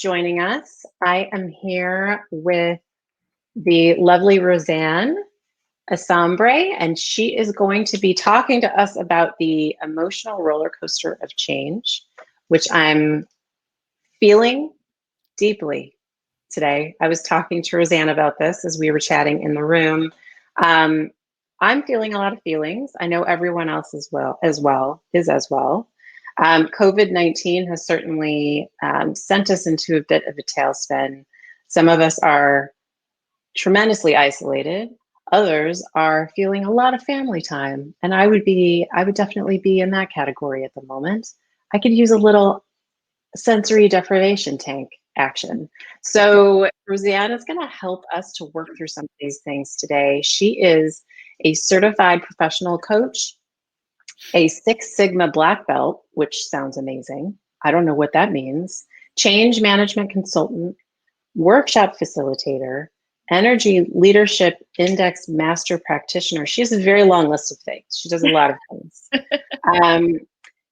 just joining us, I am here with the lovely Roseanne Assambre, and she is going to be talking to us about the emotional roller coaster of change, which I'm feeling deeply today. I was talking to Roseanne about this as we were chatting in the room. I'm feeling a lot of feelings. I know everyone else is as well. COVID-19 has certainly sent us into a bit of a tailspin. Some of us are tremendously isolated. Others are feeling a lot of family time. And I would definitely be in that category at the moment. I could use a little sensory deprivation tank action. So Roseanne is going to help us to work through some of these things today. She is a certified professional coach, a Six Sigma black belt, which sounds amazing. I don't know what that means. Change management consultant, workshop facilitator, energy leadership index master practitioner. She has a very long list of things. She does a lot of things.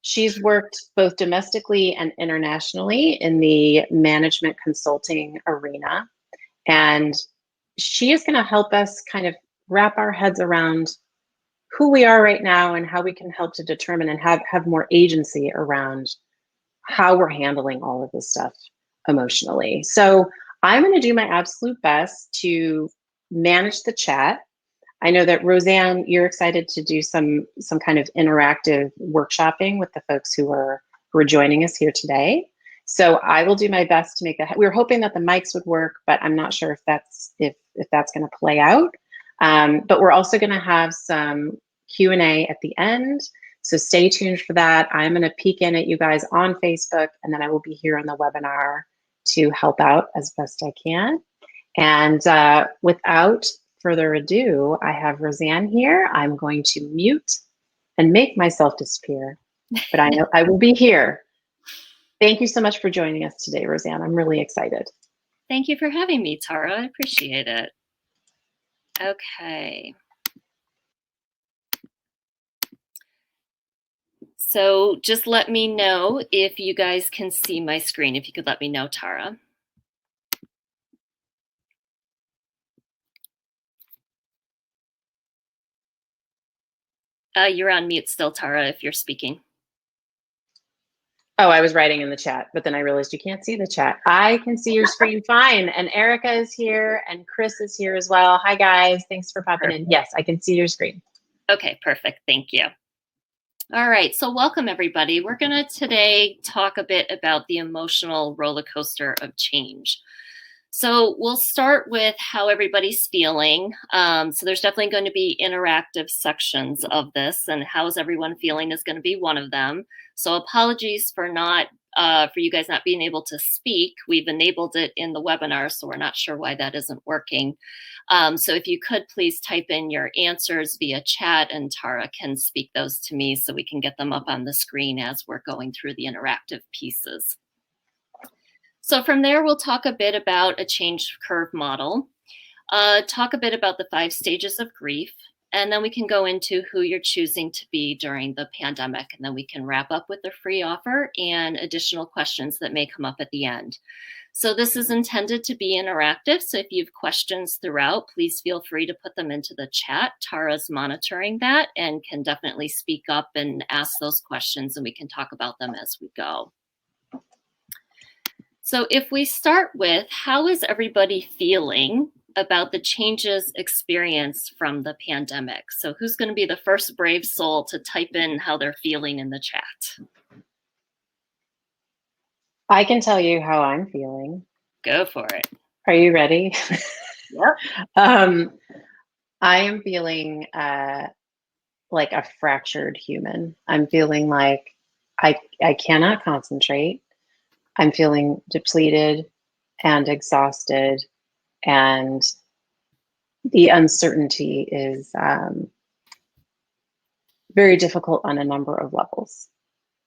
She's worked both domestically and internationally in the management consulting arena. And she is going to help us kind of wrap our heads around who we are right now and how we can help to determine and have more agency around how we're handling all of this stuff emotionally. So I'm going to do my absolute best to manage the chat. I know that Roseanne, you're excited to do some kind of interactive workshopping with the folks who are joining us here today. So I will do my best to make that. We were hoping that the mics would work, but I'm not sure if that's going to play out. But we're also going to have some Q&A at the end. So stay tuned for that. I'm going to peek in at you guys on Facebook, and then I will be here on the webinar to help out as best I can. And without further ado, I have Roseanne here. I'm going to mute and make myself disappear, but I know I will be here. Thank you so much for joining us today, Roseanne. I'm really excited. Thank you for having me, Tara. I appreciate it. Okay. So just let me know if you guys can see my screen. If you could let me know, Tara. You're on mute still, Tara, if you're speaking. Oh, I was writing in the chat, but then I realized you can't see the chat. I can see your screen fine. And Erica is here and Chris is here as well. Hi, guys. Thanks for popping in. Yes, I can see your screen. Okay, perfect. Thank you. All right, so welcome everybody. We're going to today talk a bit about the emotional roller coaster of change. So we'll start with how everybody's feeling. So there's definitely going to be interactive sections of this, and how's everyone feeling is going to be one of them. So apologies for you guys not being able to speak. We've enabled it in the webinar, so we're not sure why that isn't working. So if you could please type in your answers via chat, and Tara can speak those to me so we can get them up on the screen as we're going through the interactive pieces. So from there, we'll talk a bit about a change curve model, talk a bit about the 5 stages of grief, and then we can go into who you're choosing to be during the pandemic. And then we can wrap up with a free offer and additional questions that may come up at the end. So this is intended to be interactive. So if you have questions throughout, please feel free to put them into the chat. Tara's monitoring that and can definitely speak up and ask those questions, and we can talk about them as we go. So if we start with, how is everybody feeling about the changes experienced from the pandemic? So who's going to be the first brave soul to type in how they're feeling in the chat? I can tell you how I'm feeling. Go for it. Are you ready? Yep. I am feeling like a fractured human. I'm feeling like I cannot concentrate. I'm feeling depleted and exhausted, and the uncertainty is very difficult on a number of levels.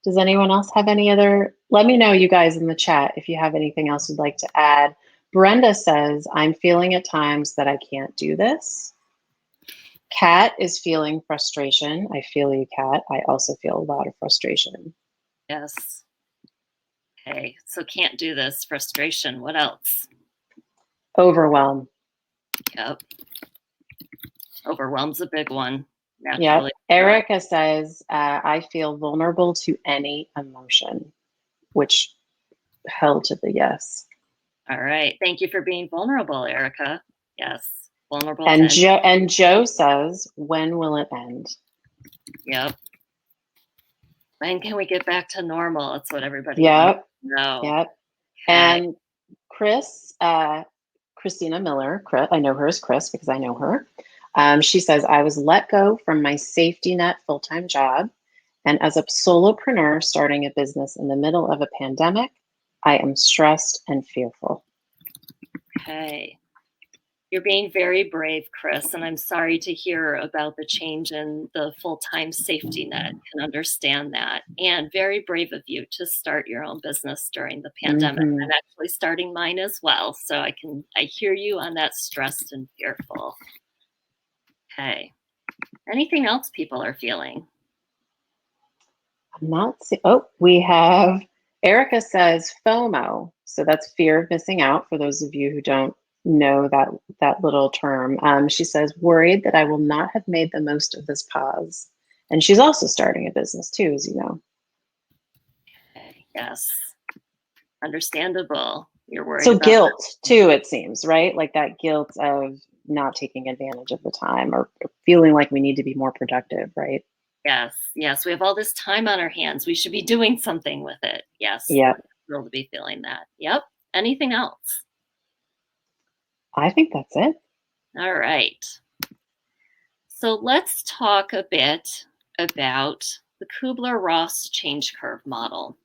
Does anyone else have any other? Let me know, you guys, in the chat if you have anything else you'd like to add. Brenda says, I'm feeling at times that I can't do this. Kat is feeling frustration. I feel you, Kat. I also feel a lot of frustration. Yes. Okay, so can't do this, frustration. What else? Overwhelm. Yep. Overwhelm's a big one, Yep. naturally. Erica says, I feel vulnerable to any emotion, which held to the yes. All right. Thank you for being vulnerable, Erica. Yes. Vulnerable to And any. Joe says, when will it end? Yep. When can we get back to normal? That's what everybody wants Yep. to know. Yep. Okay. And Christina Miller, I know her as Chris because I know her. She says, I was let go from my safety net full-time job. And as a solopreneur starting a business in the middle of a pandemic, I am stressed and fearful. Okay. You're being very brave, Chris, and I'm sorry to hear about the change in the full-time safety net. I can understand that. And very brave of you to start your own business during the pandemic. Mm-hmm. I'm actually starting mine as well, so I hear you on that stressed and fearful. Okay. Anything else people are feeling? I'm not see- Oh, we have Erica says FOMO. So that's fear of missing out for those of you who don't know that little term. She says, worried that I will not have made the most of this pause. And she's also starting a business too, as you know. Okay. Yes. Understandable. You're worried So about guilt too, it seems, right? Like that guilt of not taking advantage of the time or feeling like we need to be more productive, right? Yes, yes. We have all this time on our hands. We should be doing something with it. Yes. Yeah, Thrilled to be feeling that. Yep. Anything else? I think that's it. All right. So let's talk a bit about the Kubler-Ross change curve model.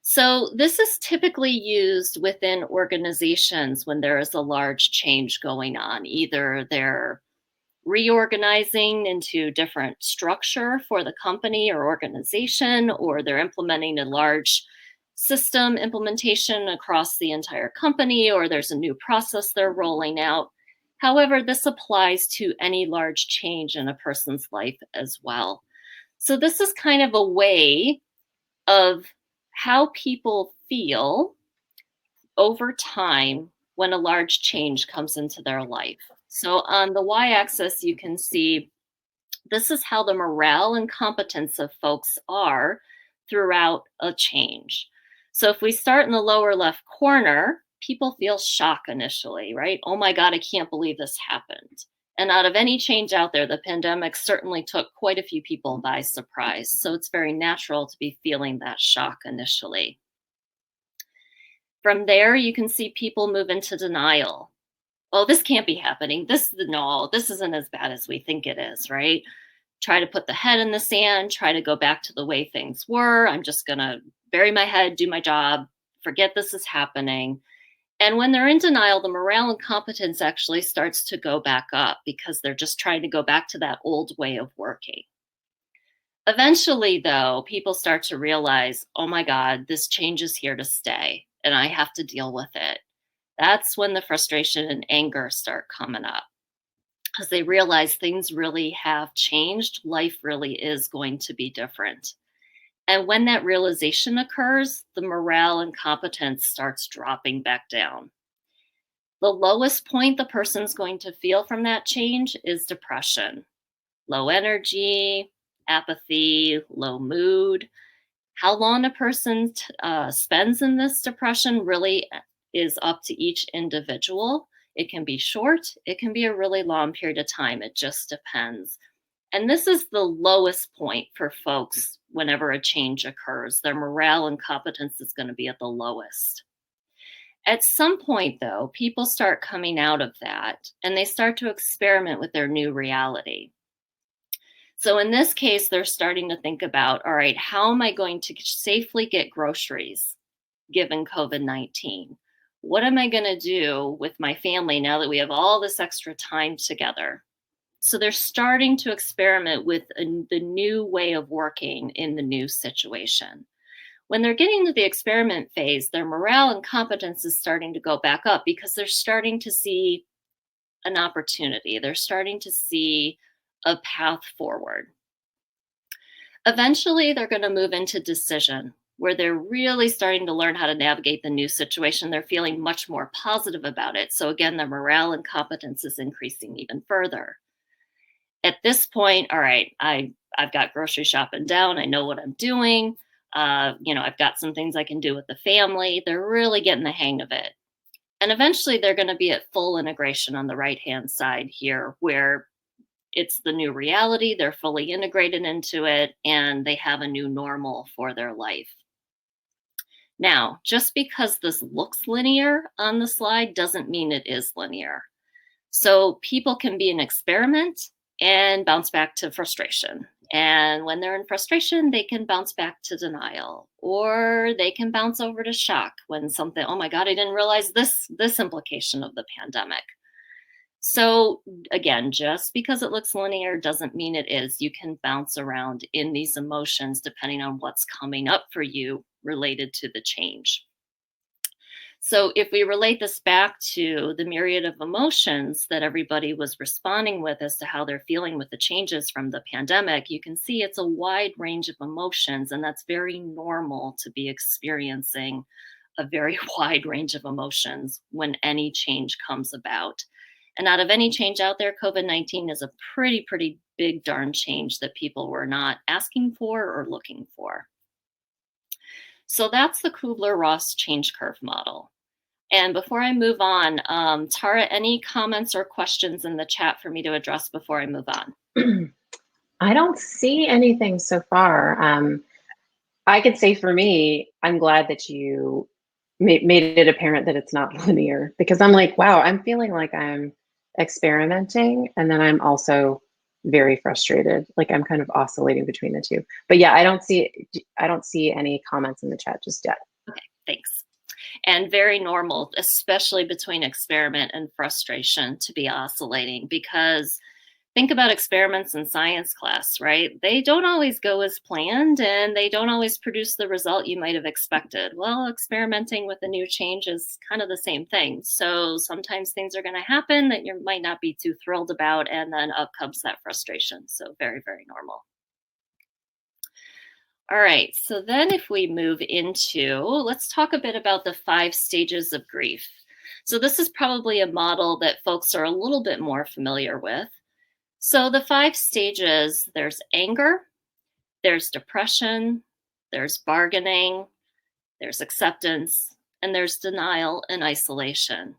So this is typically used within organizations when there is a large change going on. Either they're reorganizing into different structure for the company or organization, or they're implementing a large system implementation across the entire company, or there's a new process they're rolling out. However, this applies to any large change in a person's life as well. So this is kind of a way of how people feel over time when a large change comes into their life. So on the y-axis, you can see this is how the morale and competence of folks are throughout a change. So if we start in the lower left corner, people feel shock initially, right? Oh my God, I can't believe this happened. And out of any change out there, the pandemic certainly took quite a few people by surprise. So it's very natural to be feeling that shock initially. From there, you can see people move into denial. Oh, this can't be happening. No, this isn't as bad as we think it is, right? Try to put the head in the sand, try to go back to the way things were. I'm just going to bury my head, do my job, forget this is happening. And when they're in denial, the morale and competence actually starts to go back up because they're just trying to go back to that old way of working. Eventually, though, people start to realize, oh my God, this change is here to stay and I have to deal with it. That's when the frustration and anger start coming up because they realize things really have changed. Life really is going to be different. And when that realization occurs, the morale and competence starts dropping back down. The lowest point the person's going to feel from that change is depression, low energy, apathy, low mood. How long a person spends in this depression really is up to each individual. It can be short, it can be a really long period of time. It just depends. And this is the lowest point for folks whenever a change occurs. Their morale and competence is going to be at the lowest. At some point, though, people start coming out of that and they start to experiment with their new reality. So in this case, they're starting to think about, all right, how am I going to safely get groceries given COVID-19? What am I going to do with my family now that we have all this extra time together? So they're starting to experiment with the new way of working in the new situation. When they're getting to the experiment phase, their morale and competence is starting to go back up because they're starting to see an opportunity. They're starting to see a path forward. Eventually, they're going to move into decision. where they're really starting to learn how to navigate the new situation. They're feeling much more positive about it. So again, their morale and competence is increasing even further. At this point, all right, I've got grocery shopping down. I know what I'm doing. I've got some things I can do with the family. They're really getting the hang of it. And eventually they're going to be at full integration on the right-hand side here, where it's the new reality. They're fully integrated into it, and they have a new normal for their life. Now, just because this looks linear on the slide doesn't mean it is linear. So people can be an experiment and bounce back to frustration. And when they're in frustration, they can bounce back to denial, or they can bounce over to shock when something, oh my God, I didn't realize this implication of the pandemic. So again, just because it looks linear doesn't mean it is. You can bounce around in these emotions depending on what's coming up for you related to the change. So if we relate this back to the myriad of emotions that everybody was responding with as to how they're feeling with the changes from the pandemic, you can see it's a wide range of emotions, and that's very normal to be experiencing a very wide range of emotions when any change comes about. And out of any change out there, COVID-19 is a pretty big darn change that people were not asking for or looking for. So that's the Kubler-Ross change curve model. And before I move on, Tara, any comments or questions in the chat for me to address before I move on? I don't see anything so far. I could say for me, I'm glad that you made it apparent that it's not linear, because I'm like, wow, I'm feeling like I'm experimenting, and then I'm also very frustrated. Like I'm kind of oscillating between the two. But yeah, I don't see any comments in the chat just yet. Okay, thanks. And very normal, especially between experiment and frustration, to be oscillating, because think about experiments in science class, right? They don't always go as planned, and they don't always produce the result you might have expected. Well, experimenting with a new change is kind of the same thing. So sometimes things are going to happen that you might not be too thrilled about, and then up comes that frustration. So very normal. All right, so then if we move into, let's talk a bit about the 5 stages of grief. So this is probably a model that folks are a little bit more familiar with. So the 5 stages, there's anger, there's depression, there's bargaining, there's acceptance, and there's denial and isolation.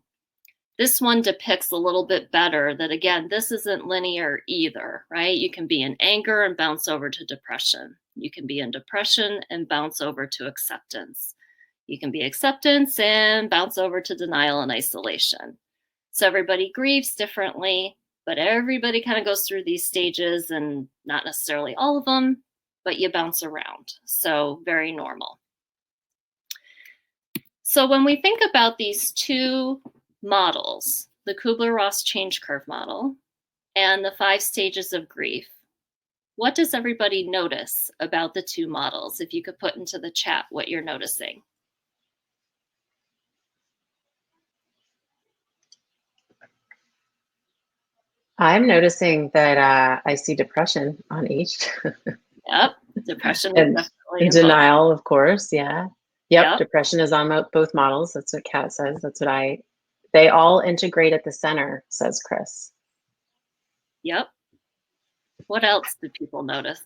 This one depicts a little bit better that, again, this isn't linear either, right? You can be in anger and bounce over to depression. You can be in depression and bounce over to acceptance. You can be acceptance and bounce over to denial and isolation. So everybody grieves differently, but everybody kind of goes through these stages, and not necessarily all of them, but you bounce around. So very normal. So when we think about these 2 models, the Kubler-Ross change curve model and the 5 stages of grief, what does everybody notice about the 2 models? If you could put into the chat what you're noticing. I'm noticing that I see depression on each. Yep, depression and, is definitely denial, of course. Yeah. Yep, Yep. depression is on both models. That's what Kat says. That's what they all integrate at the center, says Chris. Yep. What else did people notice?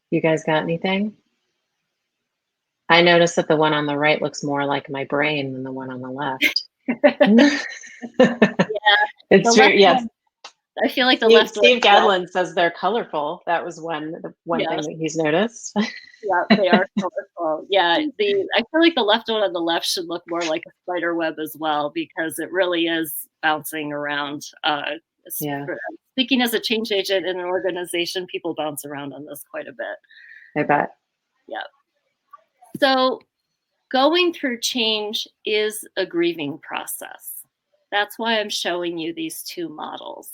You guys got anything? I noticed that the one on the right looks more like my brain than the one on the left. Yeah, it's true. Yes. I feel like the left Steve Gadlin says they're colorful. That was one yes. thing that he's noticed. Yeah, they are colorful. Yeah, I feel like the left one on the left should look more like a spider web as well, because it really is bouncing around. Yeah. Speaking as a change agent in an organization, people bounce around on this quite a bit. I bet. Yeah. So going through change is a grieving process. That's why I'm showing you these 2 models.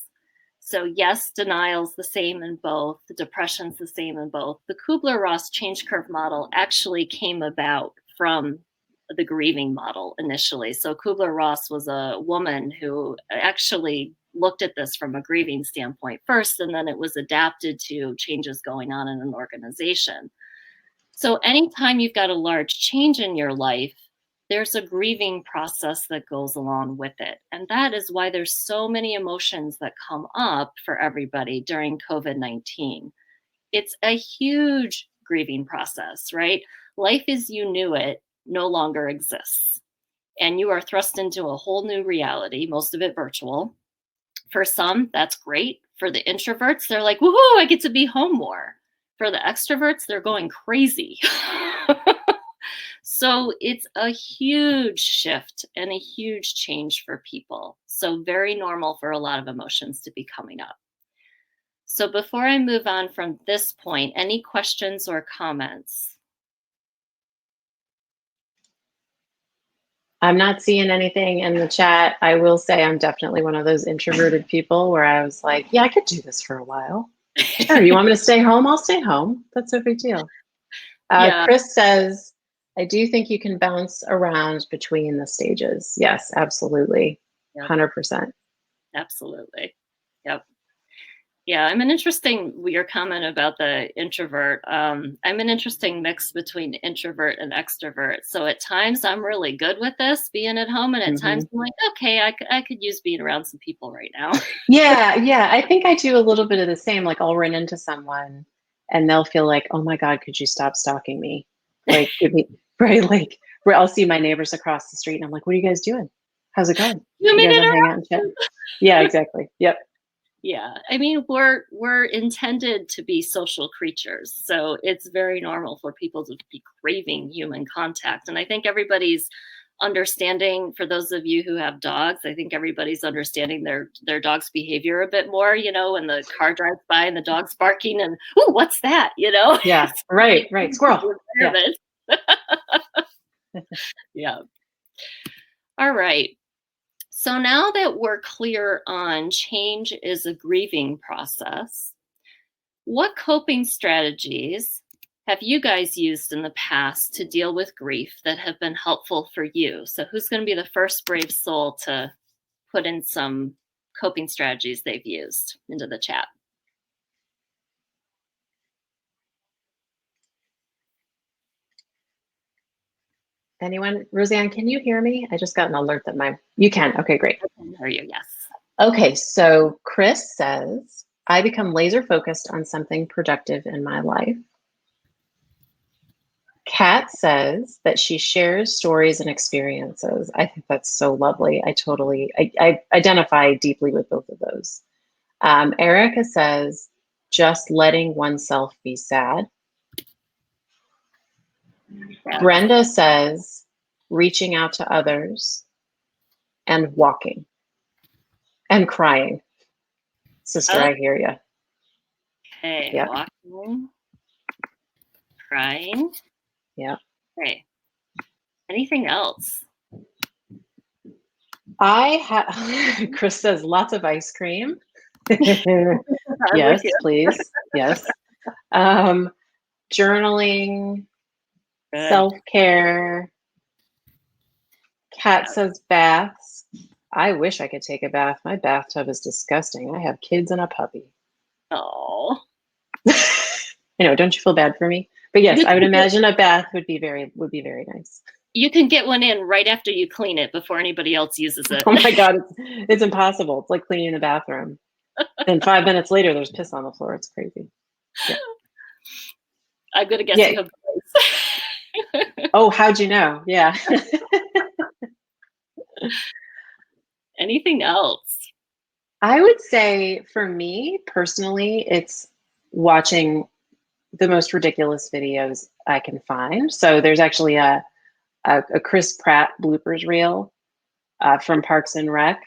So yes, denial's the same in both. The depression's the same in both. The Kubler-Ross change curve model actually came about from the grieving model initially. So Kubler-Ross was a woman who actually looked at this from a grieving standpoint first, and then it was adapted to changes going on in an organization. So anytime you've got a large change in your life, there's a grieving process that goes along with it. And that is why there's so many emotions that come up for everybody during COVID-19. It's a huge grieving process, right? Life as you knew it no longer exists. And you are thrust into a whole new reality, most of it virtual. For some, that's great. For the introverts, they're like, woohoo, I get to be home more. For the extroverts, they're going crazy. So it's a huge shift and a huge change for people. So very normal for a lot of emotions to be coming up. So before I move on from this point, any questions or comments? I'm not seeing anything in the chat. I will say I'm definitely one of those introverted people where I was like, yeah, I could do this for a while. Sure, you want me to stay home? I'll stay home. That's no big deal. Yeah. Chris says, I do think you can bounce around between the stages. Yes, absolutely. Yep. 100%. Absolutely. Yep. Yeah, I'm an interesting, your comment about the introvert. I'm an interesting mix between introvert and extrovert. So at times I'm really good with this, being at home. And at times I'm like, okay, I could use being around some people right now. Yeah. I think I do a little bit of the same. Like I'll run into someone and they'll feel like, oh my God, could you stop stalking me? Like, right? Like, where I'll see my neighbors across the street and I'm like, what are you guys doing? How's it going? You guys made want to hang out and chat? Yeah, exactly. Yep. Yeah, I mean, we're intended to be social creatures, so it's very normal for people to be craving human contact. And I think everybody's understanding, for those of you who have dogs, I think everybody's understanding their dog's behavior a bit more, when the car drives by and the dog's barking and, ooh, what's that, Yeah, right, squirrel. Yeah. Yeah. All right. So now that we're clear on change is a grieving process, what coping strategies have you guys used in the past to deal with grief that have been helpful for you? So who's going to be the first brave soul to put in some coping strategies they've used into the chat? Anyone? Roseanne, can you hear me? I just got an alert that you can. Okay, great. I can hear you, yes. Okay, so Chris says, I become laser focused on something productive in my life. Kat says that she shares stories and experiences. I think that's so lovely. I identify deeply with both of those. Erica says, just letting oneself be sad. Yeah. Brenda says, reaching out to others and walking and crying. Sister, I hear you. Okay, yep. Walking, crying. Yeah. Okay. Anything else? Chris says lots of ice cream. Yes, please. Yes. Journaling, self-care. Kat says baths. I wish I could take a bath. My bathtub is disgusting. I have kids and a puppy. Oh. Don't you feel bad for me? But yes, I would imagine a bath would be very nice. You can get one in right after you clean it before anybody else uses it. Oh my God, it's impossible. It's like cleaning the bathroom. Then 5 minutes later, there's piss on the floor. It's crazy. Yeah. I'm gonna guess you have boys. Oh, how'd you know? Yeah. Anything else? I would say for me personally, it's watching the most ridiculous videos I can find. So there's actually a Chris Pratt bloopers reel from Parks and Rec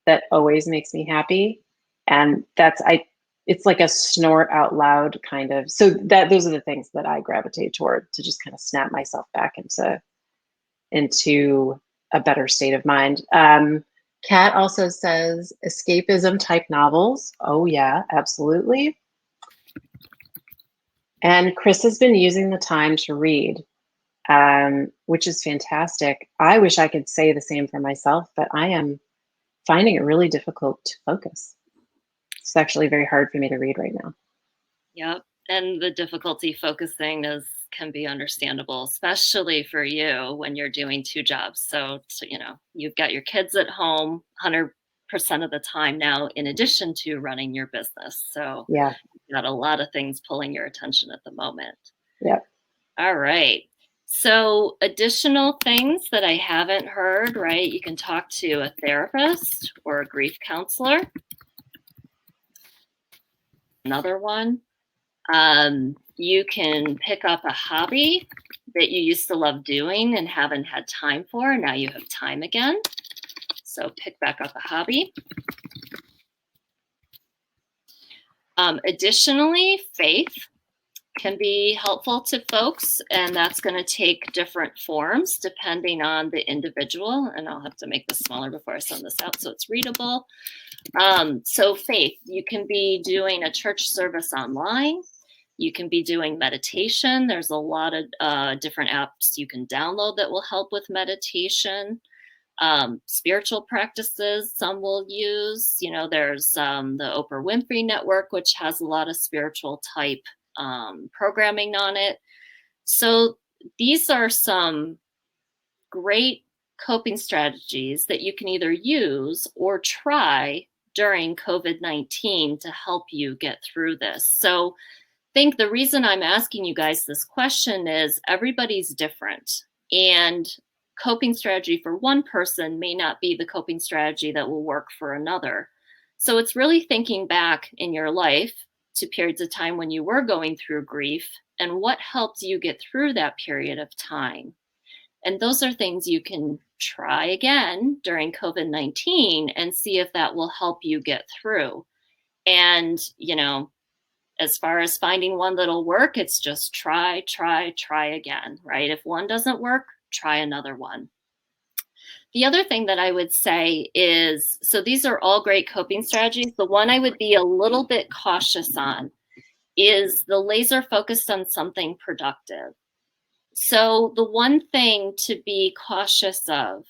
that always makes me happy. And it's like a snort out loud kind of. So those are the things that I gravitate toward to just kind of snap myself back into a better state of mind. Kat also says escapism type novels. Oh yeah, absolutely. And Chris has been using the time to read, which is fantastic. I wish I could say the same for myself, but I am finding it really difficult to focus. It's actually very hard for me to read right now. Yep. And the difficulty focusing can be understandable, especially for you when you're doing two jobs. So you've got your kids at home 100% of the time now, in addition to running your business. So Yeah. you've got a lot of things pulling your attention at the moment. Yep. All right. So additional things that I haven't heard, right? You can talk to a therapist or a grief counselor. Another one. You can pick up a hobby that you used to love doing and haven't had time for. Now you have time again. So pick back up a hobby. Additionally, faith can be helpful to folks, and that's going to take different forms depending on the individual. And I'll have to make this smaller before I send this out so it's readable. So faith, you can be doing a church service online. You can be doing meditation. There's a lot of different apps you can download that will help with meditation. Spiritual practices, some will use. There's the Oprah Winfrey Network, which has a lot of spiritual type programming on it. So these are some great coping strategies that you can either use or try during COVID-19 to help you get through this. So I think the reason I'm asking you guys this question is everybody's different, and coping strategy for one person may not be the coping strategy that will work for another. So it's really thinking back in your life to periods of time when you were going through grief and what helped you get through that period of time. And those are things you can try again during COVID-19 and see if that will help you get through. And, as far as finding one that'll work, it's just try again, right? If one doesn't work, try another one. The other thing that I would say is, so these are all great coping strategies. The one I would be a little bit cautious on is the laser focused on something productive. So the one thing to be cautious of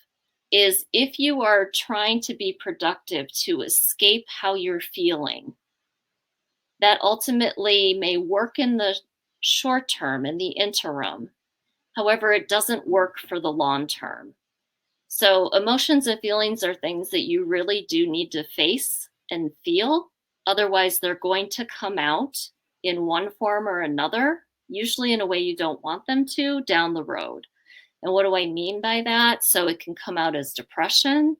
is if you are trying to be productive to escape how you're feeling, that ultimately may work in the short term, in the interim. However, it doesn't work for the long term. So emotions and feelings are things that you really do need to face and feel. Otherwise, they're going to come out in one form or another, usually in a way you don't want them to, down the road. And what do I mean by that? So it can come out as depression.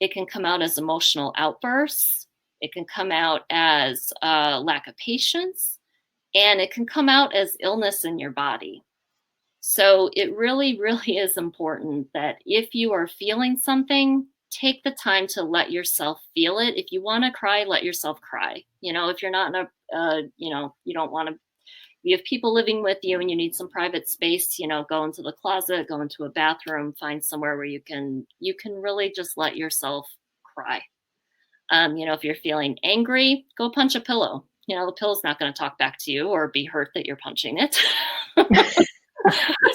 It can come out as emotional outbursts. It can come out as lack of patience, and it can come out as illness in your body. So it really, really is important that if you are feeling something, take the time to let yourself feel it. If you want to cry, let yourself cry. If you're not in you don't want to, you have people living with you and you need some private space, go into the closet, go into a bathroom, find somewhere where you can really just let yourself cry. If you're feeling angry, go punch a pillow. The pillow's not going to talk back to you or be hurt that you're punching it.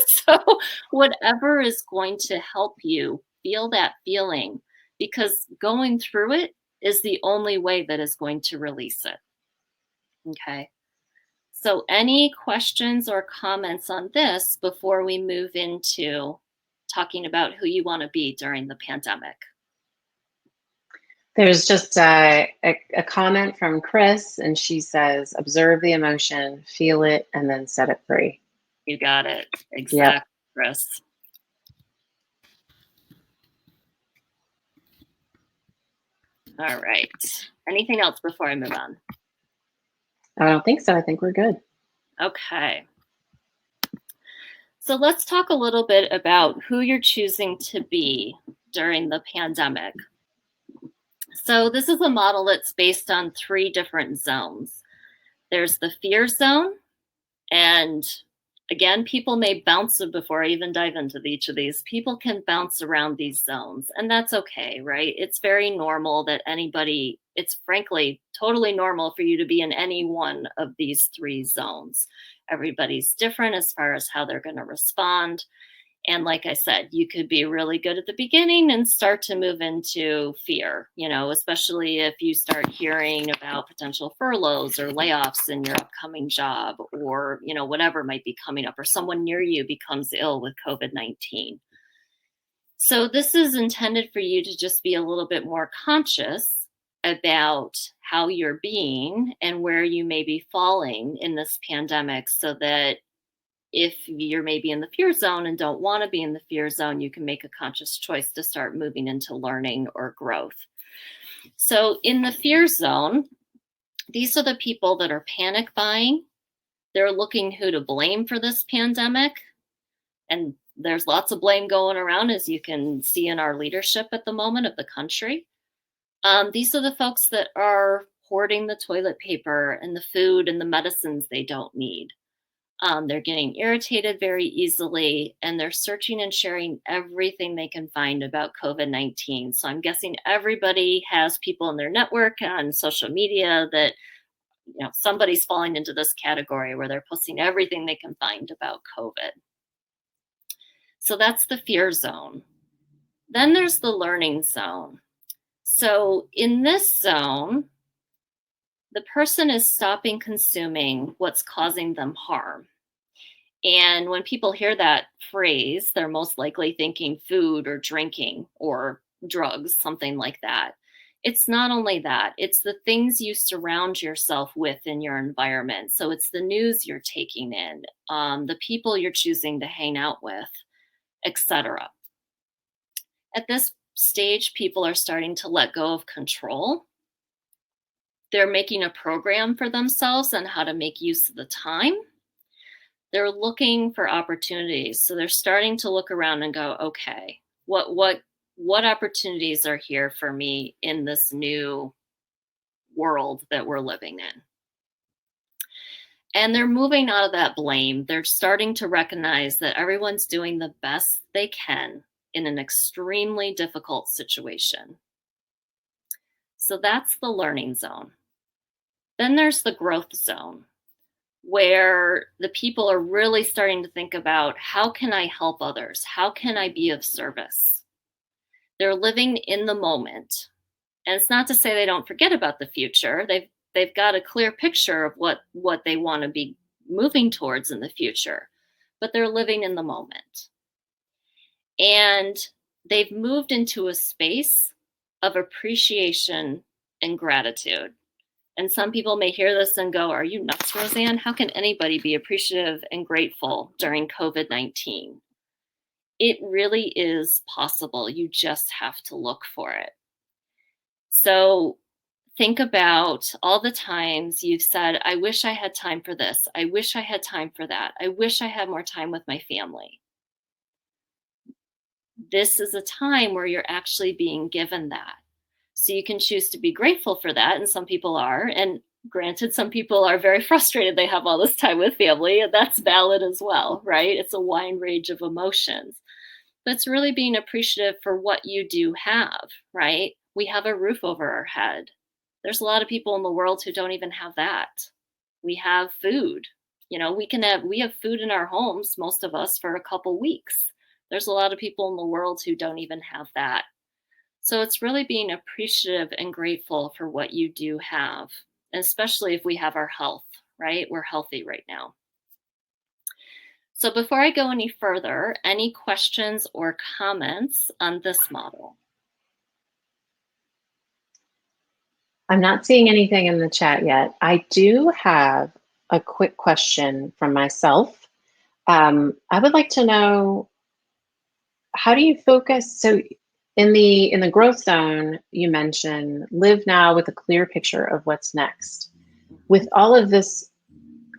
So whatever is going to help you feel that feeling, because going through it is the only way that is going to release it. Okay. So any questions or comments on this before we move into talking about who you want to be during the pandemic? There's just a comment from Chris, and she says, observe the emotion, feel it, and then set it free. You got it. Exactly, yep. Chris. All right. Anything else before I move on? I don't think so. I think we're good. Okay. So let's talk a little bit about who you're choosing to be during the pandemic. So this is a model that's based on 3 different zones. There's the fear zone, and again, people may bounce, before I even dive into each of these, people can bounce around these zones, and that's okay, right? It's very normal that it's frankly totally normal for you to be in any one of these 3 zones. Everybody's different as far as how they're going to respond. And like I said, you could be really good at the beginning and start to move into fear, especially if you start hearing about potential furloughs or layoffs in your upcoming job, or, whatever might be coming up, or someone near you becomes ill with COVID-19. So this is intended for you to just be a little bit more conscious about how you're being and where you may be falling in this pandemic, so that if you're maybe in the fear zone and don't want to be in the fear zone, you can make a conscious choice to start moving into learning or growth. So in the fear zone, these are the people that are panic buying. They're looking who to blame for this pandemic. And there's lots of blame going around, as you can see in our leadership at the moment of the country. These are the folks that are hoarding the toilet paper and the food and the medicines they don't need. They're getting irritated very easily, and they're searching and sharing everything they can find about COVID-19. So I'm guessing everybody has people in their network on social media that, somebody's falling into this category where they're posting everything they can find about COVID. So that's the fear zone. Then there's the learning zone. So in this zone, the person is stopping consuming what's causing them harm. And when people hear that phrase, they're most likely thinking food or drinking or drugs, something like that. It's not only that, it's the things you surround yourself with in your environment. So it's the news you're taking in, the people you're choosing to hang out with, etc. At this stage, people are starting to let go of control. They're making a program for themselves on how to make use of the time. They're looking for opportunities. So they're starting to look around and go, okay, what opportunities are here for me in this new world that we're living in? And they're moving out of that blame. They're starting to recognize that everyone's doing the best they can in an extremely difficult situation. So that's the learning zone. Then there's the growth zone, where the people are really starting to think about, how can I help others? How can I be of service? They're living in the moment. And it's not to say they don't forget about the future. They've got a clear picture of what they want to be moving towards in the future, but they're living in the moment. And they've moved into a space of appreciation and gratitude. And some people may hear this and go, are you nuts, Roseanne? How can anybody be appreciative and grateful during COVID-19? It really is possible. You just have to look for it. So think about all the times you've said, I wish I had time for this. I wish I had time for that. I wish I had more time with my family. This is a time where you're actually being given that. So you can choose to be grateful for that, and some people are. And granted, some people are very frustrated they have all this time with family, and that's valid as well, right? It's a wide range of emotions. But it's really being appreciative for what you do have, right? We have a roof over our head. There's a lot of people in the world who don't even have that. We have food. We have food in our homes, most of us, for a couple weeks. There's a lot of people in the world who don't even have that. So it's really being appreciative and grateful for what you do have, especially if we have our health, right? We're healthy right now. So before I go any further, any questions or comments on this model? I'm not seeing anything in the chat yet. I do have a quick question from myself. I would like to know, how do you focus? So in the growth zone, you mentioned live now with a clear picture of what's next. With all of this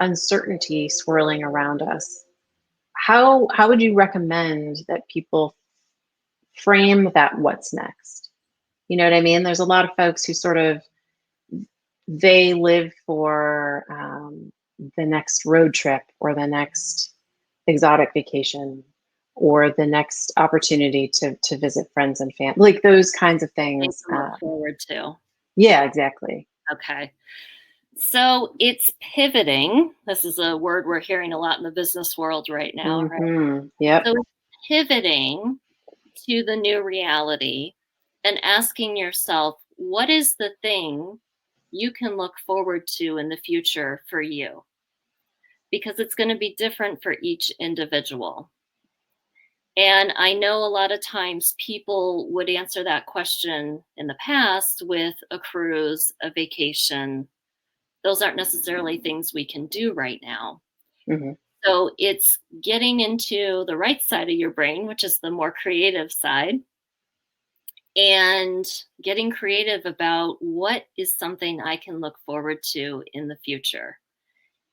uncertainty swirling around us, how would you recommend that people frame that what's next? You know what I mean? There's a lot of folks who sort of, they live for the next road trip or the next exotic vacation or the next opportunity to visit friends and family, like those kinds of things. To look forward to. Yeah, exactly. Okay. So it's pivoting. This is a word we're hearing a lot in the business world right now, right? Yep. So it's pivoting to the new reality and asking yourself, what is the thing you can look forward to in the future for you? Because it's going to be different for each individual. And I know a lot of times people would answer that question in the past with a cruise, a vacation. Those aren't necessarily things we can do right now. Mm-hmm. So it's getting into the right side of your brain, which is the more creative side, and getting creative about what is something I can look forward to in the future.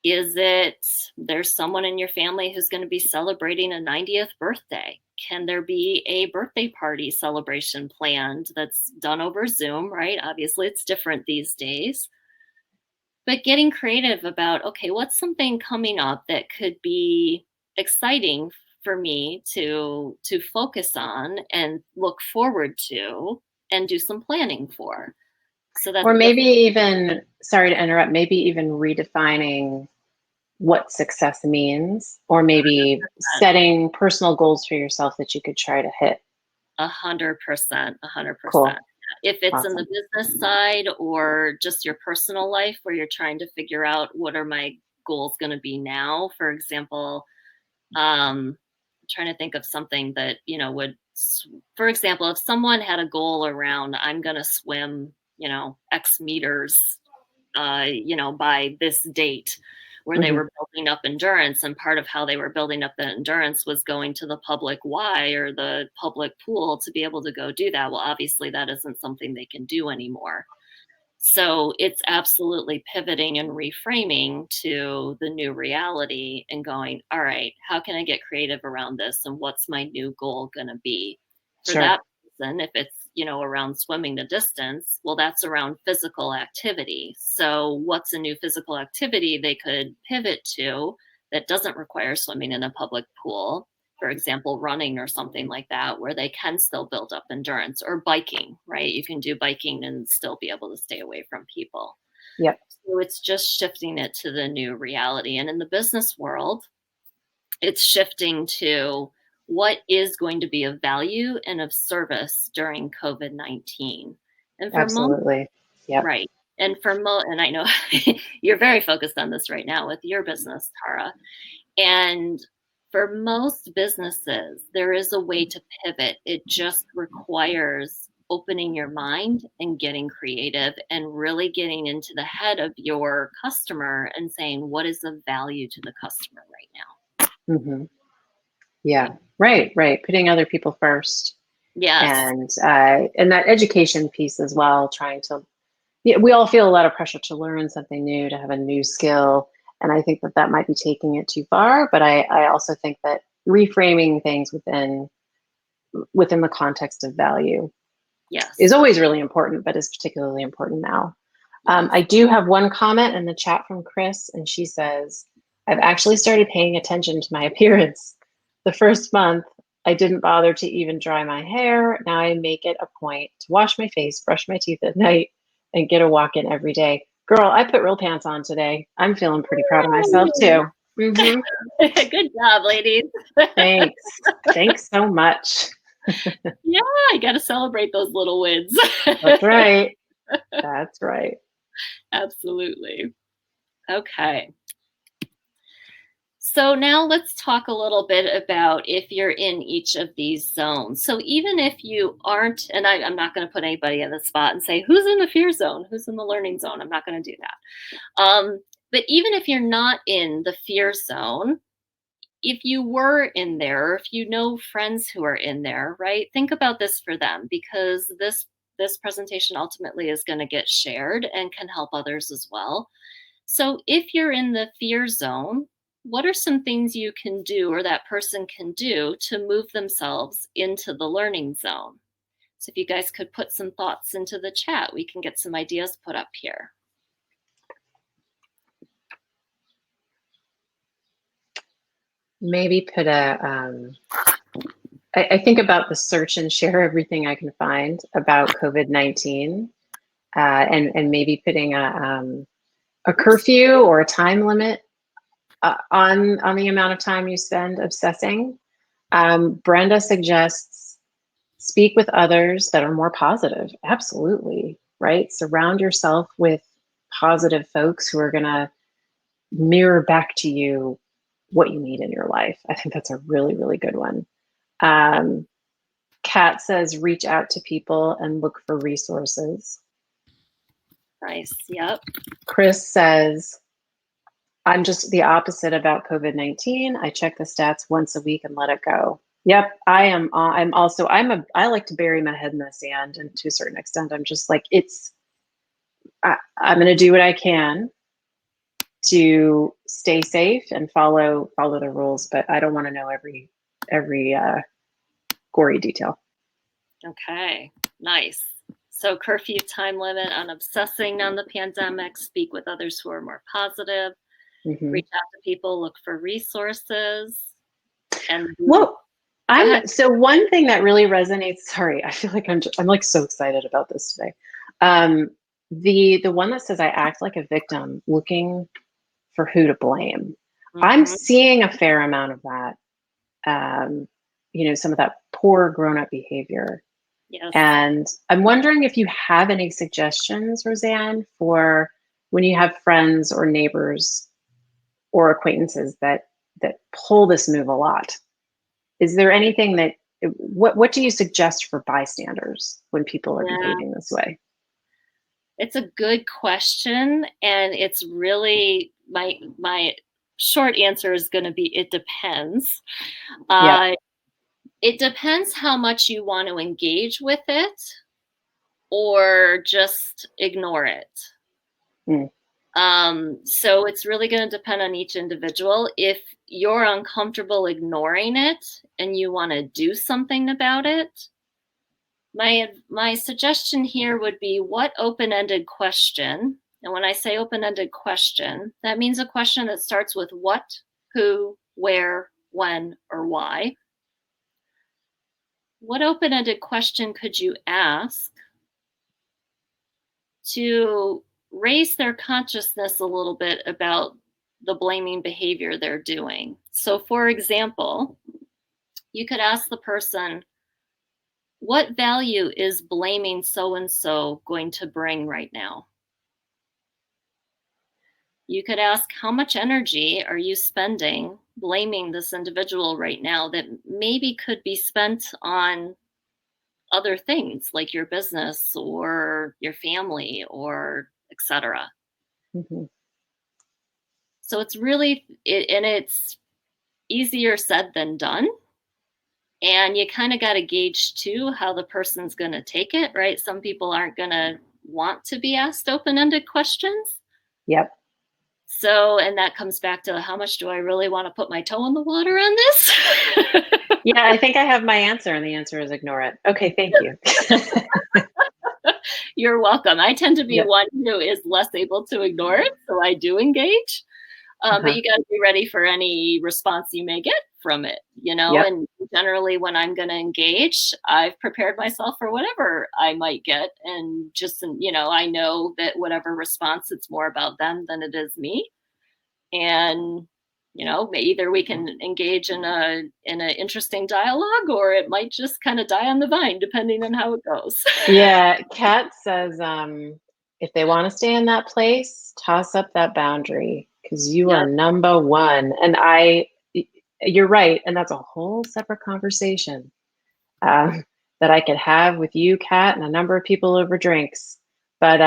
Is it there's someone in your family who's going to be celebrating a 90th birthday? Can there be a birthday party celebration planned that's done over Zoom, right? Obviously, it's different these days. But getting creative about, okay, what's something coming up that could be exciting for me to focus on and look forward to and do some planning for. So that Or maybe even, sorry to interrupt, maybe even redefining what success means, or maybe setting personal goals for yourself that you could try to hit. 100%, 100%. Cool. If it's Awesome. in the business side or just your personal life where you're trying to figure out what are my goals going to be now, for example, trying to think of something that, would, for example, if someone had a goal around, I'm going to swim, X meters, by this date, where they were building up endurance. And part of how they were building up the endurance was going to the public Y or the public pool to be able to go do that. Well, obviously that isn't something they can do anymore. So it's absolutely pivoting and reframing to the new reality and going, all right, how can I get creative around this? And what's my new goal going to be? For Sure. that person, if it's, around swimming the distance, well, that's around physical activity. So what's a new physical activity they could pivot to that doesn't require swimming in a public pool? For example, running or something like that, where they can still build up endurance, or biking, right? You can do biking and still be able to stay away from people. Yep. So it's just shifting it to the new reality. And in the business world, it's shifting to what is going to be of value and of service during COVID-19. And for Absolutely. Yep. right. And and I know you're very focused on this right now with your business, Tara. And for most businesses, there is a way to pivot. It just requires opening your mind and getting creative and really getting into the head of your customer and saying, what is of value to the customer right now? Mm-hmm. Yeah. Right. Putting other people first. Yes. And that education piece as well, we all feel a lot of pressure to learn something new, to have a new skill. And I think that might be taking it too far. But I also think that reframing things within the context of value is always really important, but is particularly important now. Yes. I do have one comment in the chat from Chris, and she says, I've actually started paying attention to my appearance. The first month, I didn't bother to even dry my hair. Now I make it a point to wash my face, brush my teeth at night, and get a walk in every day. Girl, I put real pants on today. I'm feeling pretty proud of myself too. Mm-hmm. Good job, ladies. Thanks. Thanks so much. Yeah, I got to celebrate those little wins. That's right. That's right. Absolutely. Okay. So now let's talk a little bit about if you're in each of these zones. So even if you aren't, and I'm not going to put anybody in the spot and say, who's in the fear zone? Who's in the learning zone? I'm not going to do that. But even if you're not in the fear zone, if you were in there, or if you know friends who are in there, right? Think about this for them, because this presentation ultimately is going to get shared and can help others as well. So if you're in the fear zone, what are some things you can do or that person can do to move themselves into the learning zone? So if you guys could put some thoughts into the chat, we can get some ideas put up here. Maybe put I think about the search and share everything I can find about COVID-19, and maybe putting a curfew or a time limit on the amount of time you spend obsessing Brenda suggests speak with others that are more positive. Absolutely, right? Surround yourself with positive folks who are going to mirror back to you what you need in your life. I think that's a really, really good one. Kat says reach out to people and look for resources. Nice. Yep. Chris says, I'm just the opposite about COVID-19. I check the stats once a week and let it go. Yep, I am. I like to bury my head in the sand, and to a certain extent, I'm just like, I'm going to do what I can to stay safe and follow the rules, but I don't want to know every gory detail. Okay, nice. So curfew, time limit on obsessing on the pandemic, speak with others who are more positive, reach out to people, look for resources. And so one thing that really resonates, sorry, I feel like I'm like so excited about this today. The one that says I act like a victim looking for who to blame. I'm seeing a fair amount of that. Some of that poor grown-up behavior. Yes. And I'm wondering if you have any suggestions, Roseanne, for when you have friends or neighbors or acquaintances that pull this move a lot. Is there anything that what do you suggest for bystanders when people are behaving this way? It's a good question, and it's really my short answer is going to be it depends. It depends how much you want to engage with it or just ignore it. So it's really going to depend on each individual. If you're uncomfortable ignoring it and you want to do something about it, my suggestion here would be what open-ended question. And when I say open-ended question, that means a question that starts with what, who, where, when, or why. What open-ended question could you ask to raise their consciousness a little bit about the blaming behavior they're doing? So for example, you could ask the person, what value is blaming so-and-so going to bring right now? You could ask, how much energy are you spending blaming this individual right now that maybe could be spent on other things like your business or your family or etc. So it's really, and it's easier said than done. And you kind of got to gauge too how the person's going to take it, right? Some people aren't going to want to be asked open-ended questions. Yep. So, and that comes back to how much do I really want to put my toe in the water on this? Yeah, I think I have my answer, and the answer is ignore it. Okay, thank you. You're welcome. I tend to be one who is less able to ignore it, so I do engage. But you got to be ready for any response you may get from it, and generally when I'm going to engage, I've prepared myself for whatever I might get. And just, I know that whatever response, it's more about them than it is me. And, either we can engage in an interesting dialogue, or it might just kind of die on the vine, depending on how it goes. Yeah. Kat says, if they want to stay in that place, toss up that boundary because you are number one. And you're right. And that's a whole separate conversation that I could have with you, Kat, and a number of people over drinks. But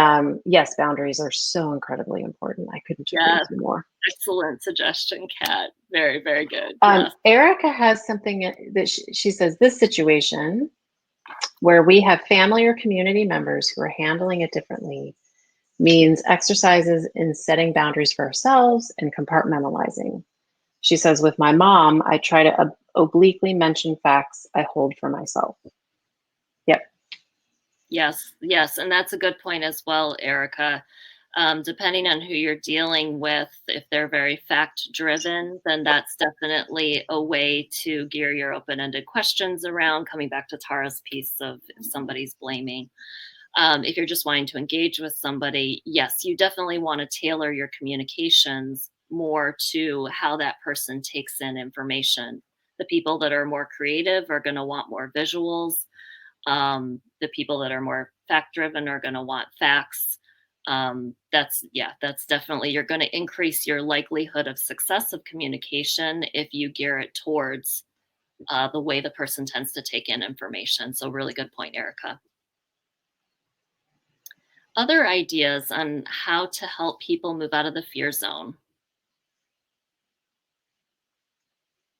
yes, boundaries are so incredibly important. I couldn't agree with you more. Excellent suggestion, Kat. Very, very good. Erica has something that she says, this situation where we have family or community members who are handling it differently means exercises in setting boundaries for ourselves and compartmentalizing. She says, with my mom, I try to obliquely mention facts I hold for myself. Yep. Yes. And that's a good point as well, Erica. Depending on who you're dealing with, if they're very fact-driven, then that's definitely a way to gear your open-ended questions around, coming back to Tara's piece of if somebody's blaming. If you're just wanting to engage with somebody, yes, you definitely want to tailor your communications more to how that person takes in information The people that are more creative are going to want more visuals. The people that are more fact driven are going to want facts. That's definitely, you're going to increase your likelihood of success of communication if you gear it towards the way the person tends to take in information. So really good point, Erica. Other ideas on how to help people move out of the fear zone?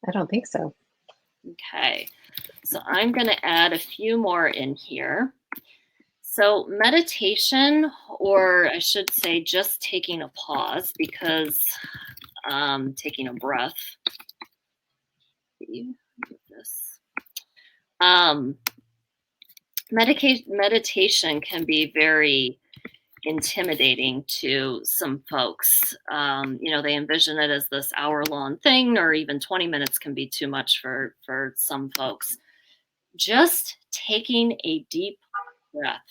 I don't think so. Okay, so I'm going to add a few more in here. So meditation, or I should say just taking a pause, because taking a breath. This. Meditation can be very intimidating to some folks. They envision it as this hour-long thing, or even 20 minutes can be too much for some folks. Just taking a deep breath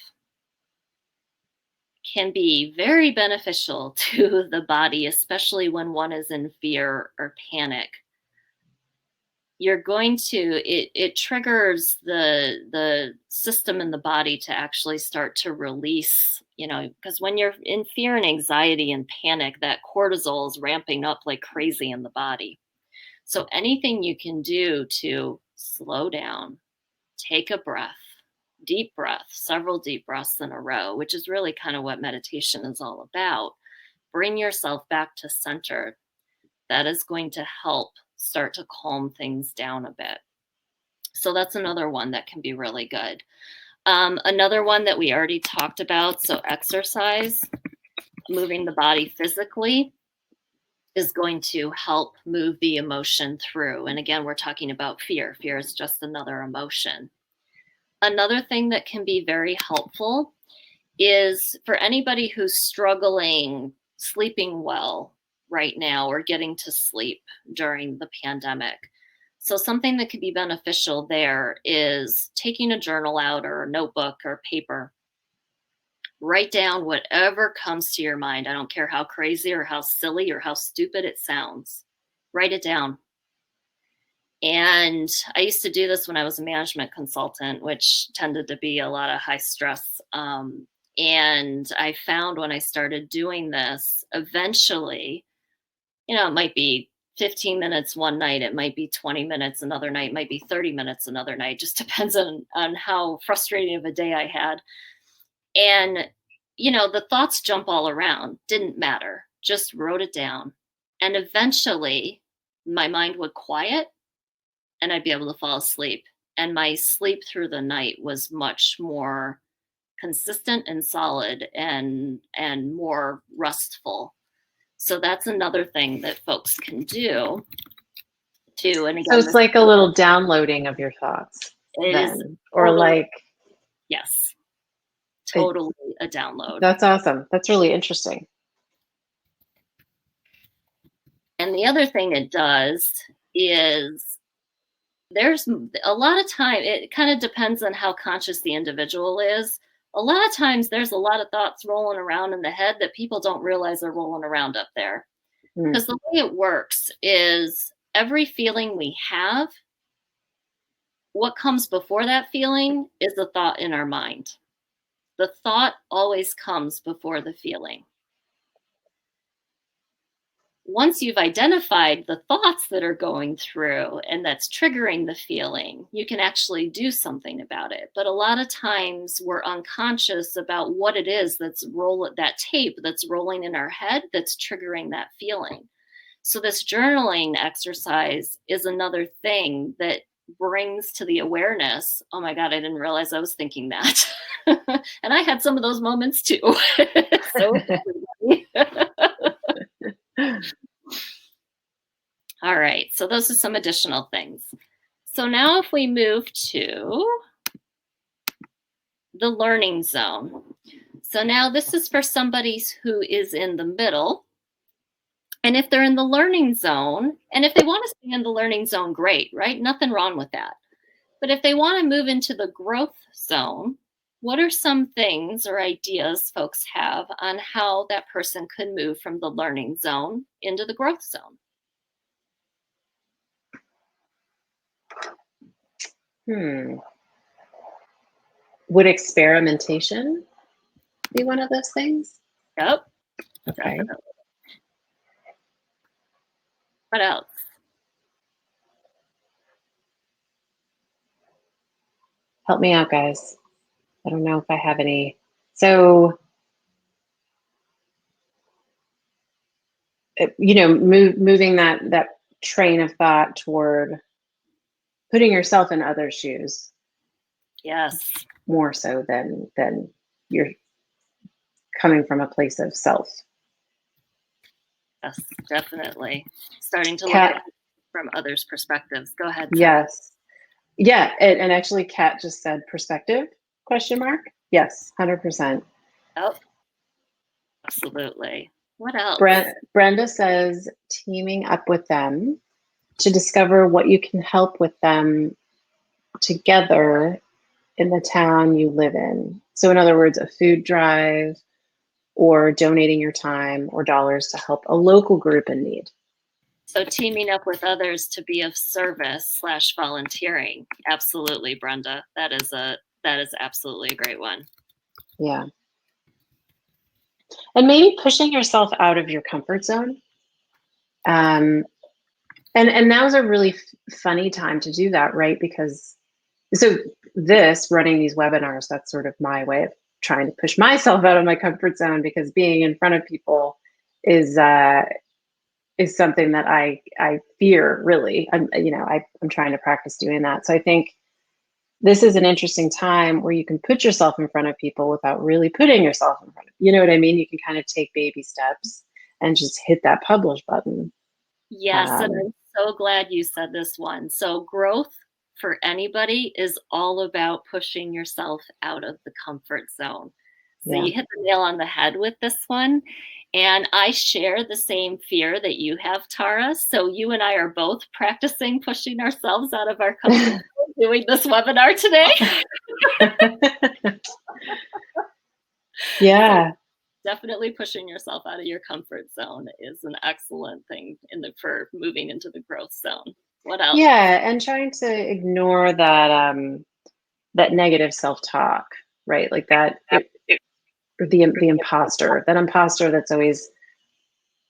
can be very beneficial to the body, especially when one is in fear or panic. You're going to, it triggers the system in the body to actually start to release, because when you're in fear and anxiety and panic, that cortisol is ramping up like crazy in the body. So anything you can do to slow down, take a breath, deep breath, several deep breaths in a row, which is really kind of what meditation is all about. Bring yourself back to center. That is going to help start to calm things down a bit. So that's another one that can be really good. Another one that we already talked about, so exercise, moving the body physically, is going to help move the emotion through. And again, we're talking about fear. Fear is just another emotion. Another thing that can be very helpful is for anybody who's struggling sleeping well right now or getting to sleep during the pandemic. So something that could be beneficial there is taking a journal out or a notebook or paper. Write down whatever comes to your mind. I don't care how crazy or how silly or how stupid it sounds. Write it down. And I used to do this when I was a management consultant, which tended to be a lot of high stress. And I found when I started doing this, eventually, it might be 15 minutes one night, it might be 20 minutes another night, it might be 30 minutes another night, just depends on how frustrating of a day I had. And, the thoughts jump all around, didn't matter, just wrote it down. And eventually my mind would quiet and I'd be able to fall asleep. And my sleep through the night was much more consistent and solid and more restful. So that's another thing that folks can do too. And again, so it's like a little downloading of your thoughts then, or totally, like, yes, totally a download. That's awesome. That's really interesting. And the other thing it does is there's a lot of time, it kind of depends on how conscious the individual is. A lot of times there's a lot of thoughts rolling around in the head that people don't realize are rolling around up there. Because the way it works is every feeling we have, what comes before that feeling is a thought in our mind. The thought always comes before the feeling. Once you've identified the thoughts that are going through and that's triggering the feeling, you can actually do something about it. But a lot of times we're unconscious about what it is that tape that's rolling in our head that's triggering that feeling. So this journaling exercise is another thing that brings to the awareness, oh my God, I didn't realize I was thinking that. And I had some of those moments too. So all right, so those are some additional things. So now if we move to the learning zone. So now this is for somebody who is in the middle. And if they're in the learning zone, and if they want to stay in the learning zone, great, right? Nothing wrong with that. But if they want to move into the growth zone, what are some things or ideas folks have on how that person could move from the learning zone into the growth zone? Hmm. Would experimentation be one of those things? Yep, Okay. definitely. What else? Help me out, guys. I don't know if I have any. So, moving that train of thought toward putting yourself in other shoes Yes. more so than you're coming from a place of self. Yes, definitely. Starting to look at Kat, it from others' perspectives. Go ahead, sorry. yes. Yeah, and actually Kat just said perspective, question mark. Yes, 100%. Oh, absolutely. What else? Brenda says teaming up with them to discover what you can help with them together in the town you live in. So, in other words, a food drive or donating your time or dollars to help a local group in need. So teaming up with others to be of service / volunteering. Absolutely, Brenda. That is absolutely a great one. Yeah. And maybe pushing yourself out of your comfort zone. Um, and now's a really funny time to do that, right? Because so running these webinars, that's sort of my way of trying to push myself out of my comfort zone, because being in front of people is something that I fear, really. I'm trying to practice doing that. So I think this is an interesting time where you can put yourself in front of people without really putting yourself in front of, you know what I mean? You can kind of take baby steps and just hit that publish button. Yes, and Um, I'm so glad you said this one. So growth for anybody is all about pushing yourself out of the comfort zone. So yeah. you hit the nail on the head with this one. And I share the same fear that you have, Tara. So you and I are both practicing pushing ourselves out of our comfort zone doing this webinar today. So Yeah. definitely pushing yourself out of your comfort zone is an excellent thing for moving into the growth zone. What else? Yeah. And trying to ignore that negative self-talk, right? Like the imposter that's always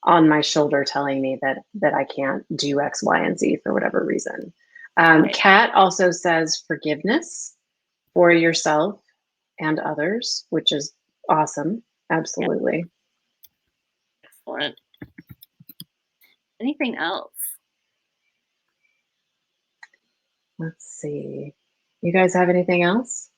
on my shoulder telling me that I can't do X, Y, and Z for whatever reason. Right. Kat also says forgiveness for yourself and others, which is awesome. Yeah, Absolutely. excellent. Anything else? Let's see. You guys have anything else?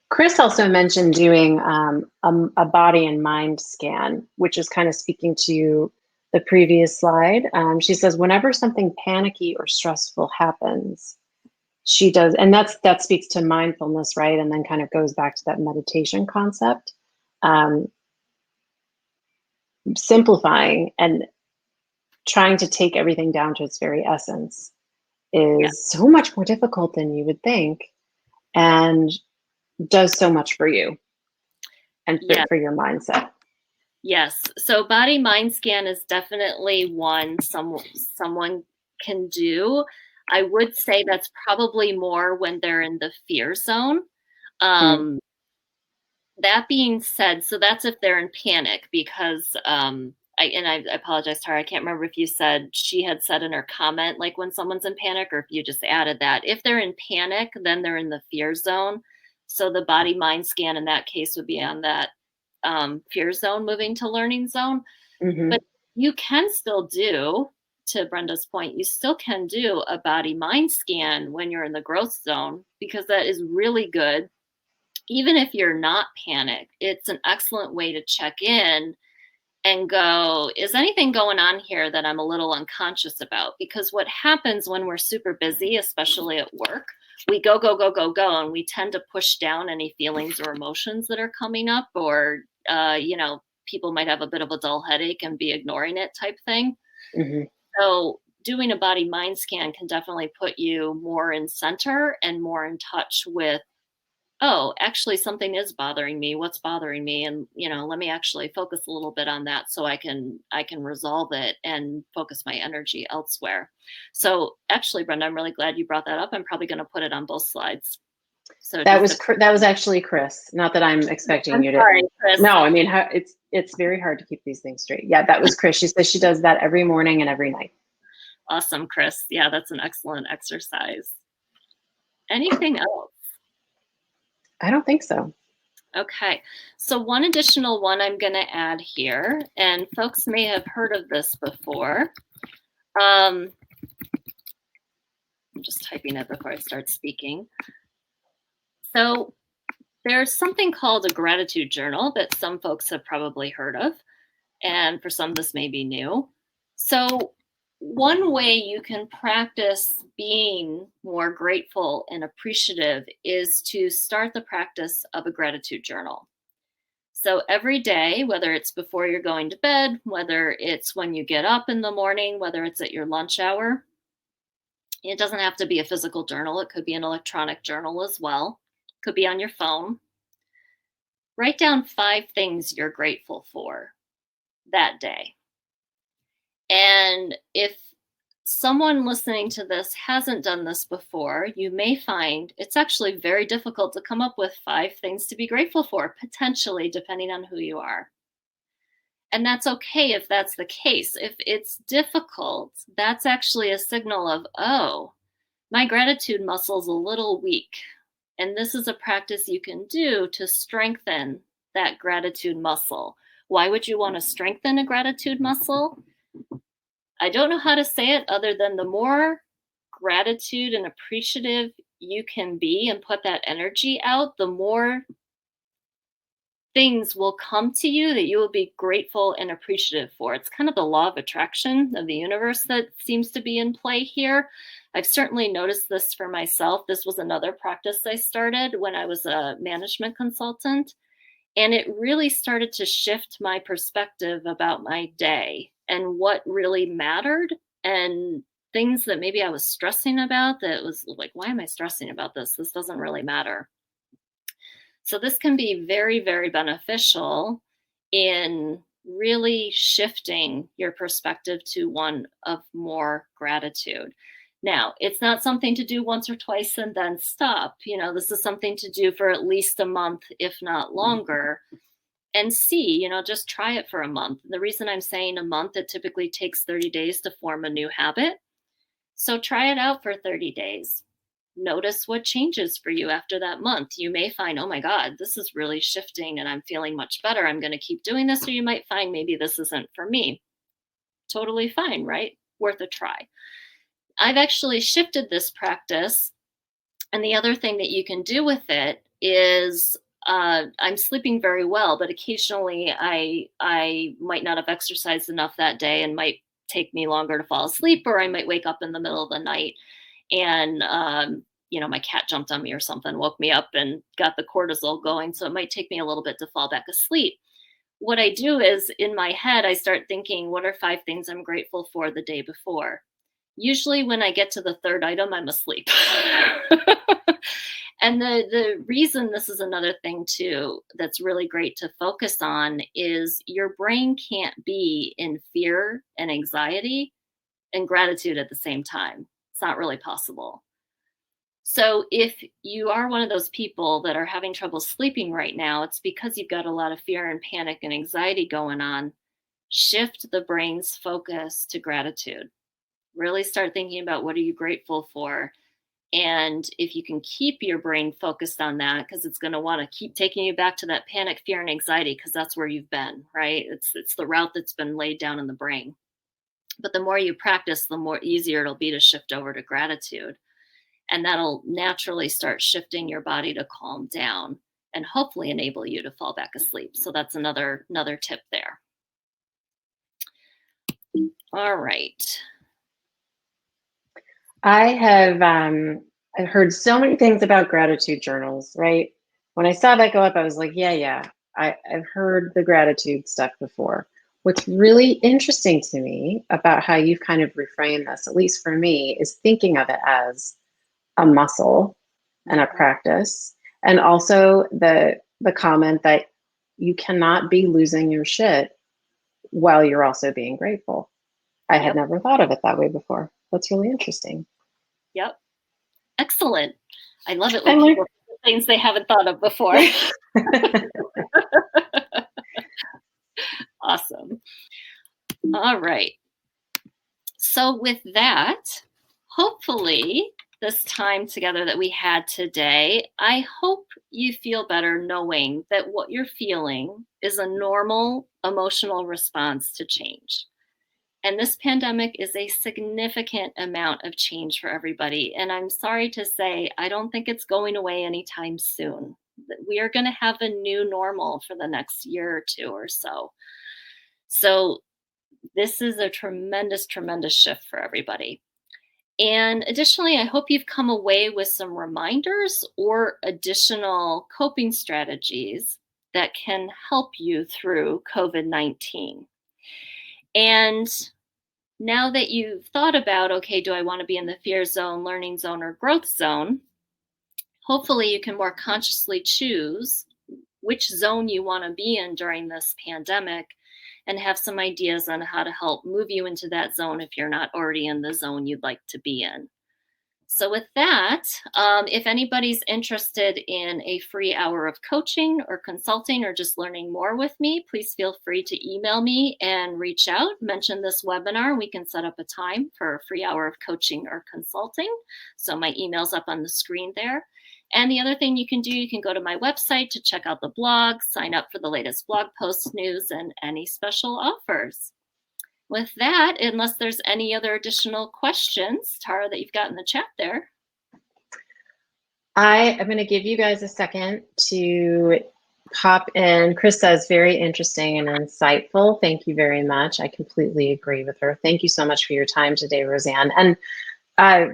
Chris also mentioned doing a body and mind scan, which is kind of speaking to the previous slide. She says, whenever something panicky or stressful happens, she does, and that speaks to mindfulness, right? And then kind of goes back to that meditation concept. Um, Simplifying and trying to take everything down to its very essence Yeah. is so much more difficult than you would think, and does so much for you and Yeah. for your mindset. Yes. So body mind scan is definitely one someone can do. I would say that's probably more when they're in the fear zone. Mm, Um, that being said, so that's if they're in panic because I apologize, Tara. I can't remember if you said she had said in her comment like when someone's in panic or if you just added that. If they're in panic, then they're in the fear zone. So the body mind scan in that case would be on that fear zone moving to learning zone. hmm But you can still do, to Brenda's point, you still can do a body mind scan when you're in the growth zone because that is really good. Even if you're not panicked, it's an excellent way to check in and go, is anything going on here that I'm a little unconscious about? Because what happens when we're super busy, especially at work, we go, go, go, go, go, and we tend to push down any feelings or emotions that are coming up, or, people might have a bit of a dull headache and be ignoring it type thing. hmm So doing a body mind scan can definitely put you more in center and more in touch with oh, actually something is bothering me. What's bothering me? And, let me actually focus a little bit on that so I can resolve it and focus my energy elsewhere. So actually, Brenda, I'm really glad you brought that up. I'm probably going to put it on both slides. So That just was that was actually Chris. Not that I'm expecting I'm you to. sorry, Chris. No, I mean, it's very hard to keep these things straight. Yeah, that was Chris. She says she does that every morning and every night. Awesome, Chris. Yeah, that's an excellent exercise. Anything else? I don't think so. Okay, so one additional one I'm going to add here, and folks may have heard of this before. I'm just typing it before I start speaking. So there's something called a gratitude journal that some folks have probably heard of, and for some this may be new. So one way you can practice being more grateful and appreciative is to start the practice of a gratitude journal. So every day, whether it's before you're going to bed, whether it's when you get up in the morning, whether it's at your lunch hour, it doesn't have to be a physical journal. It could be an electronic journal as well. It could be on your phone. Write down 5 things you're grateful for that day. And if someone listening to this hasn't done this before, you may find it's actually very difficult to come up with 5 things to be grateful for, potentially, depending on who you are. And that's okay if that's the case. If it's difficult, that's actually a signal of, oh, my gratitude muscle's a little weak. And this is a practice you can do to strengthen that gratitude muscle. Why would you want to strengthen a gratitude muscle? I don't know how to say it other than the more gratitude and appreciative you can be and put that energy out, the more things will come to you that you will be grateful and appreciative for. It's kind of the law of attraction of the universe that seems to be in play here. I've certainly noticed this for myself. This was another practice I started when I was a management consultant, and it really started to shift my perspective about my day and what really mattered, and things that maybe I was stressing about that was like, why am I stressing about this? This doesn't really matter. So this can be very, very beneficial in really shifting your perspective to one of more gratitude. Now, it's not something to do once or twice and then stop. This is something to do for at least a month, if not longer, and see, just try it for a month. The reason I'm saying a month, it typically takes 30 days to form a new habit. So try it out for 30 days. Notice what changes for you after that month. You may find, oh my God, this is really shifting and I'm feeling much better. I'm going to keep doing this. Or you might find maybe this isn't for me. Totally fine, right? Worth a try. I've actually shifted this practice. And the other thing that you can do with it is I'm sleeping very well, but occasionally I might not have exercised enough that day and might take me longer to fall asleep, or I might wake up in the middle of the night and my cat jumped on me or something, woke me up and got the cortisol going. So it might take me a little bit to fall back asleep. What I do is in my head, I start thinking, what are 5 things I'm grateful for the day before? Usually when I get to the 3rd item, I'm asleep. And the reason this is another thing too that's really great to focus on is your brain can't be in fear and anxiety and gratitude at the same time. It's not really possible. So if you are one of those people that are having trouble sleeping right now, it's because you've got a lot of fear and panic and anxiety going on. Shift the brain's focus to gratitude. Really start thinking about what are you grateful for. And if you can keep your brain focused on that, because it's going to want to keep taking you back to that panic, fear, and anxiety, because that's where you've been, right? It's the route that's been laid down in the brain. But the more you practice, the more easier it'll be to shift over to gratitude. And that'll naturally start shifting your body to calm down and hopefully enable you to fall back asleep. So that's another tip there. All right. I have I've heard so many things about gratitude journals, right? When I saw that go up, I was like, yeah, I've heard the gratitude stuff before. What's really interesting to me about how you've kind of reframed this, at least for me, is thinking of it as a muscle and a practice. And also the comment that you cannot be losing your shit while you're also being grateful. I had never thought of it that way before. That's really interesting. Yep. Excellent. I love it when people do things they haven't thought of before. Awesome. All right. So with that, hopefully this time together that we had today, I hope you feel better knowing that what you're feeling is a normal emotional response to change. And this pandemic is a significant amount of change for everybody. And I'm sorry to say, I don't think it's going away anytime soon. We are going to have a new normal for the next year or two or so. So this is a tremendous, tremendous shift for everybody. And additionally, I hope you've come away with some reminders or additional coping strategies that can help you through COVID-19. And now that you've thought about, okay, do I want to be in the fear zone, learning zone, or growth zone? Hopefully you can more consciously choose which zone you want to be in during this pandemic and have some ideas on how to help move you into that zone if you're not already in the zone you'd like to be in. So with that, if anybody's interested in a free hour of coaching or consulting or just learning more with me, please feel free to email me and reach out, mention this webinar. We can set up a time for a free hour of coaching or consulting. So my email's up on the screen there. And the other thing you can do, you can go to my website to check out the blog, sign up for the latest blog posts, news, and any special offers. With that, unless there's any other additional questions, Tara, that you've got in the chat there. I am going to give you guys a second to pop in. Chris says, very interesting and insightful. Thank you very much. I completely agree with her. Thank you so much for your time today, Roseanne. And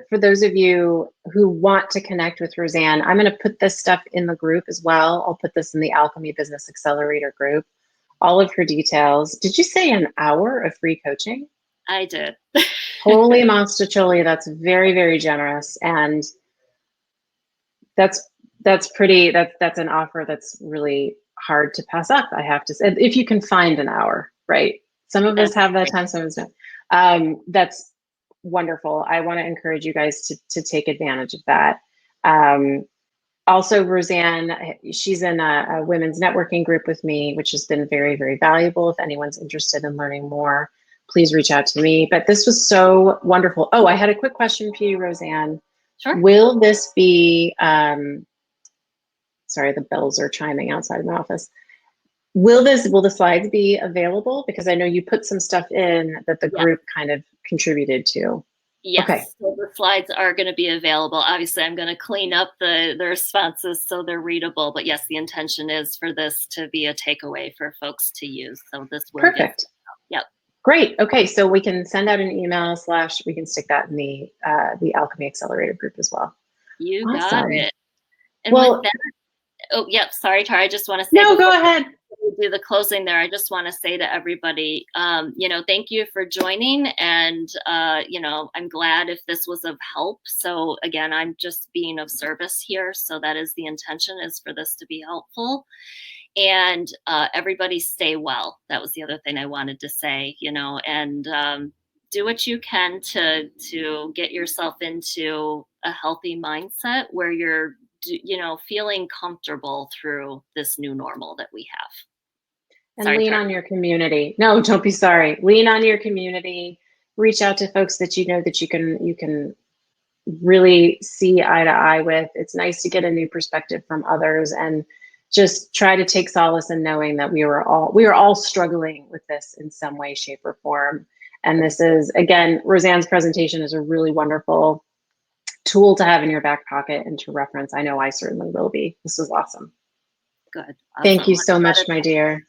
for those of you who want to connect with Roseanne, I'm going to put this stuff in the group as well. I'll put this in the Alchemy Business Accelerator group. All of her details. Did you say an hour of free coaching? I did. Holy monster chili, that's very, very generous. And that's an offer that's really hard to pass up, I have to say, if you can find an hour, right? Some of us have that time, some of us don't. That's wonderful. I want to encourage you guys to take advantage of that. Also, Roseanne, she's in a women's networking group with me, which has been very, very valuable. If anyone's interested in learning more, please reach out to me. But this was so wonderful. Oh, I had a quick question for you, Roseanne. Sure. Will this be, sorry, the bells are chiming outside my office. Will the slides be available? Because I know you put some stuff in that the group kind of contributed to. Yes, okay. So the slides are going to be available. Obviously, I'm going to clean up the responses so they're readable. But yes, the intention is for this to be a takeaway for folks to use. So this will Perfect. Yep. Great. Okay, so we can send out an email / we can stick that in the Alchemy Accelerator group as well. You got it. And well, with that, oh, yep. Sorry, Tara. I just want to say. No, go ahead. Do the closing there. I just want to say to everybody, thank you for joining. And, I'm glad if this was of help. So again, I'm just being of service here. So that is the intention, is for this to be helpful. And everybody stay well. That was the other thing I wanted to say, and do what you can to get yourself into a healthy mindset where you're feeling comfortable through this new normal that we have. And lean on your community. No, don't be sorry. Lean on your community. Reach out to folks that you know that you can really see eye to eye with. It's nice to get a new perspective from others, and just try to take solace in knowing that we are all struggling with this in some way, shape, or form. And this is, again, Roseanne's presentation is a really wonderful tool to have in your back pocket and to reference. I know I certainly will be. This was awesome. Good. Awesome. Thank you so much, my dear.